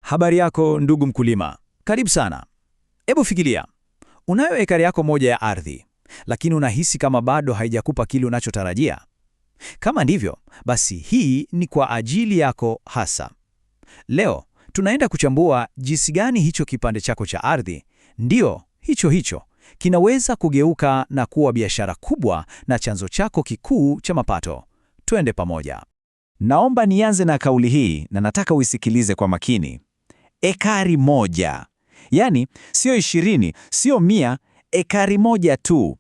Habari yako ndugu mkulima, karibu sana. Hebu fikiria, unayo ekari yako moja ya ardhi, lakini unahisi kama bado haijakupa kile unachotarajia. Kama ndivyo, basi hii ni kwa ajili yako hasa. Leo tunaenda kuchambua jinsi gani hicho kipande chako cha ardhi, ndio hicho kinaweza kugeuka na kuwa biashara kubwa na chanzo chako kikuu cha mapato. Twende pamoja. Naomba nianze na kauli hii na nataka uisikilize kwa makini. Ekari moja. Yaani, sio 20, sio 100, ekari moja tu.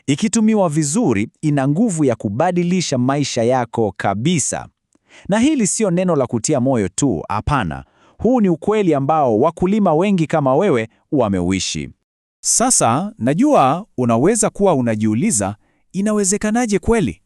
Ikitumiwa vizuri, ina nguvu ya kubadilisha maisha yako kabisa. Na hili sio neno la kutia moyo tu, hapana. Huu ni ukweli ambao wakulima wengi kama wewe wameuishi. Sasa, najua unaweza kuwa unajiuliza, inawezekanaje kweli?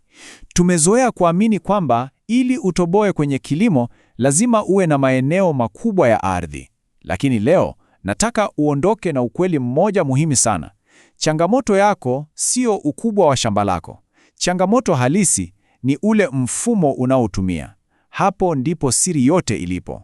Tumezoea kuamini kwamba ili utoboe kwenye kilimo, lazima uwe na maeneo makubwa ya ardhi. Lakini leo, nataka uondoke na ukweli mmoja muhimu sana. Changamoto yako sio ukubwa wa shamba lako. Changamoto halisi ni ule mfumo unaotumia. Hapo ndipo siri yote ilipo.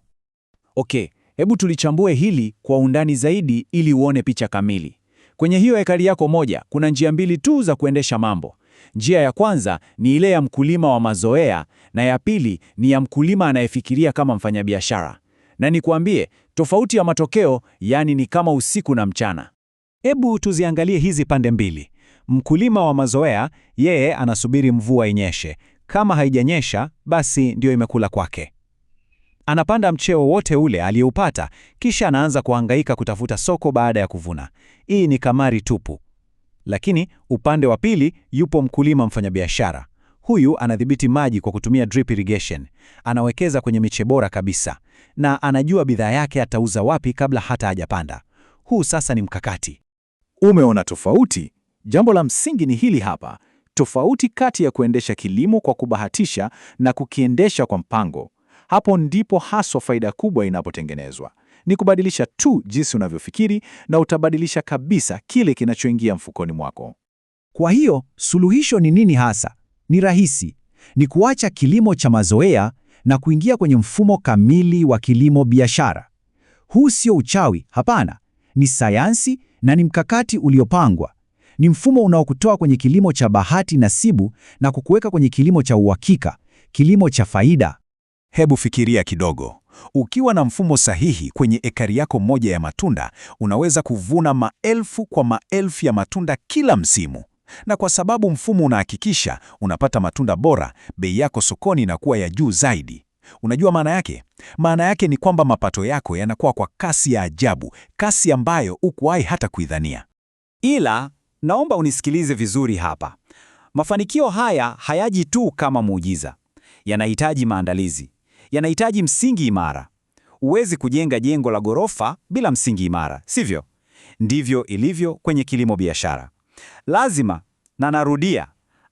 Okay, hebu tulichambue hili kwa undani zaidi ili uone picha kamili. Kwenye hiyo ekari yako moja, kuna njia mbili tu za kuendesha mambo. Njia ya kwanza ni ile ya mkulima wa mazoea na ya pili ni ya mkulima anayefikiria kama mfanyabiashara. Na nikwambie, tofauti ya matokeo ni kama usiku na mchana. Hebu tuziangalie hizi pande mbili. Mkulima wa mazoea, yeye anasubiri mvua inyeshe. Kama haijanyesha, basi ndio imekula kwake. Anapanda mcheo wote ule aliyoupata, kisha anaanza kuhangaika kutafuta soko baada ya kuvuna. Hii ni kamari tupu. Lakini upande wa pili yupo mkulima mfanyabiashara. Huyu anadhibiti maji kwa kutumia drip irrigation. Anawekeza kwenye miche bora kabisa. Na anajua bidhaa yake atauza wapi kabla hata hajapanda. Huu sasa ni mkakati. Umeona tofauti? Jambo la msingi ni hili hapa. Tofauti kati ya kuendesha kilimo kwa kubahatisha na kukiendesha kwa mpango. Hapo ndipo haswa faida kubwa inapotengenezwa. Ni kubadilisha tu jinsi unavyofikiri na utabadilisha kabisa kile kinachoingia mfukoni mwako. Kwa hiyo, suluhisho ni nini hasa? Ni rahisi. Ni kuacha kilimo cha mazoea na kuingia kwenye mfumo kamili wa kilimo biashara. Huu sio uchawi, hapana. Ni sayansi na ni mkakati uliopangwa. Ni mfumo unaokutoa kwenye kilimo cha bahati nasibu na kukuweka kwenye kilimo cha uhakika, kilimo cha faida. Hebu fikiria kidogo. Ukiwa na mfumo sahihi kwenye ekari yako moja ya matunda, unaweza kuvuna maelfu kwa maelfu ya matunda kila msimu. Na kwa sababu mfumo unahakikisha unapata matunda bora, bei yako sokoni inakuwa ya juu zaidi. Unajua maana yake? Maana yake ni kwamba mapato yako yanakuwa kwa kasi ya ajabu, kasi ambayo hukuwahi hata kuidhania. Ila, naomba unisikilize vizuri hapa. Mafanikio haya hayaji tu kama muujiza. Yanahitaji maandalizi. Yanahitaji msingi imara. Huwezi kujenga jengo la ghorofa bila msingi imara, sivyo? Ndivyo ilivyo kwenye kilimo biashara. Lazima, na narudia,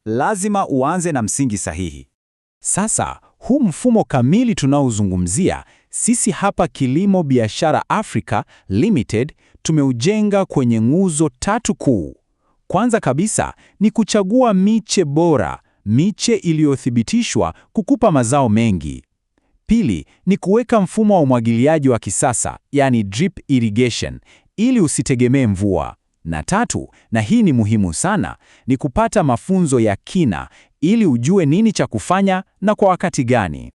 lazima uanze na msingi sahihi. Sasa, huu mfumo kamili tunaozungumzia, sisi hapa Kilimo Biashara Africa Limited tumeujenga kwenye nguzo 3 kuu. Kwanza kabisa ni kuchagua miche bora, miche iliyothibitishwa kukupa mazao mengi. Pili ni kuweka mfumo wa umwagiliaji wa kisasa, drip irrigation, ili usitegemee mvua. Na tatu, na hii ni muhimu sana, ni kupata mafunzo ya kina ili ujue nini cha kufanya na kwa wakati gani.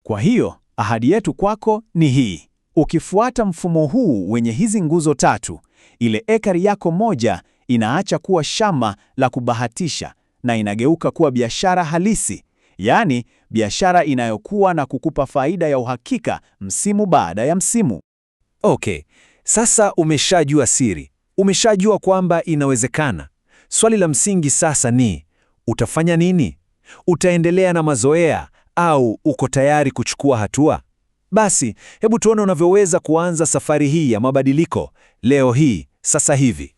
Kwa hiyo, ahadi yetu kwako ni hii. Ukifuata mfumo huu wenye hizi nguzo 3, ile ekari yako moja inaacha kuwa shamba la kubahatisha na inageuka kuwa biashara halisi. Biashara inayokuwa na kukupa faida ya uhakika msimu baada ya msimu. Okay, sasa umeshajua siri. Umeshajua kwamba inawezekana. Swali la msingi sasa ni, utafanya nini? Utaendelea na mazoea au uko tayari kuchukua hatua? Basi, hebu tuone unavyoweza kuanza safari hii ya mabadiliko leo hii, sasa hivi.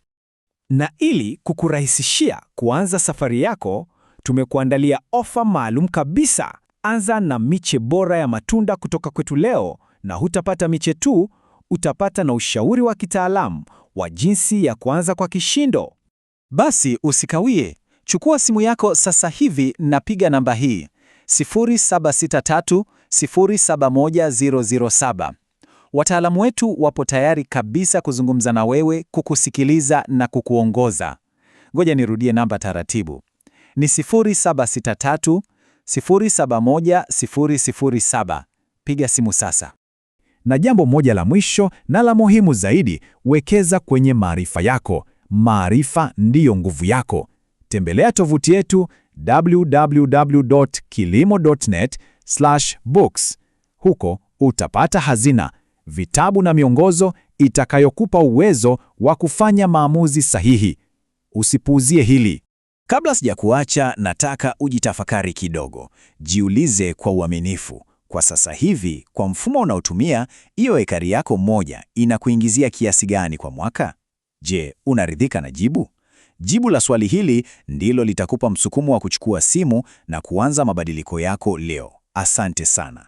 Na ili kukurahisishia kuanza safari yako, tumekuandalia ofa maalum kabisa. Anza na miche bora ya matunda kutoka kwetu leo, na hutapata miche tu, utapata na ushauri wa kitaalamu wa jinsi ya kuanza kwa kishindo. Basi usikawie, chukua simu yako sasa hivi na piga namba hii 0763 071 007. Wataalamu wetu wapo tayari kabisa kuzungumza na wewe, kukusikiliza na kukuongoza. Ngoja nirudie namba taratibu. Ni 0763 071 007. Piga simu sasa. Na jambo moja la mwisho na la muhimu zaidi, wekeza kwenye maarifa yako. Maarifa ndiyo nguvu yako. Tembelea tovuti yetu www.kilimo.net/books. Huko utapata hazina, vitabu na miongozo itakayokupa uwezo wa kufanya maamuzi sahihi. Usipuuzie hili. Kabla sijakuacha, nataka ujitafakari kidogo. Jiulize kwa uaminifu. Kwa sasa hivi, kwa mfumo unaotumia, hiyo ekari yako moja inakuingizia kiasi gani kwa mwaka? Je, unaridhika na jibu? Jibu la swali hili ndilo litakupa msukumo wa kuchukua simu na kuanza mabadiliko yako leo. Asante sana.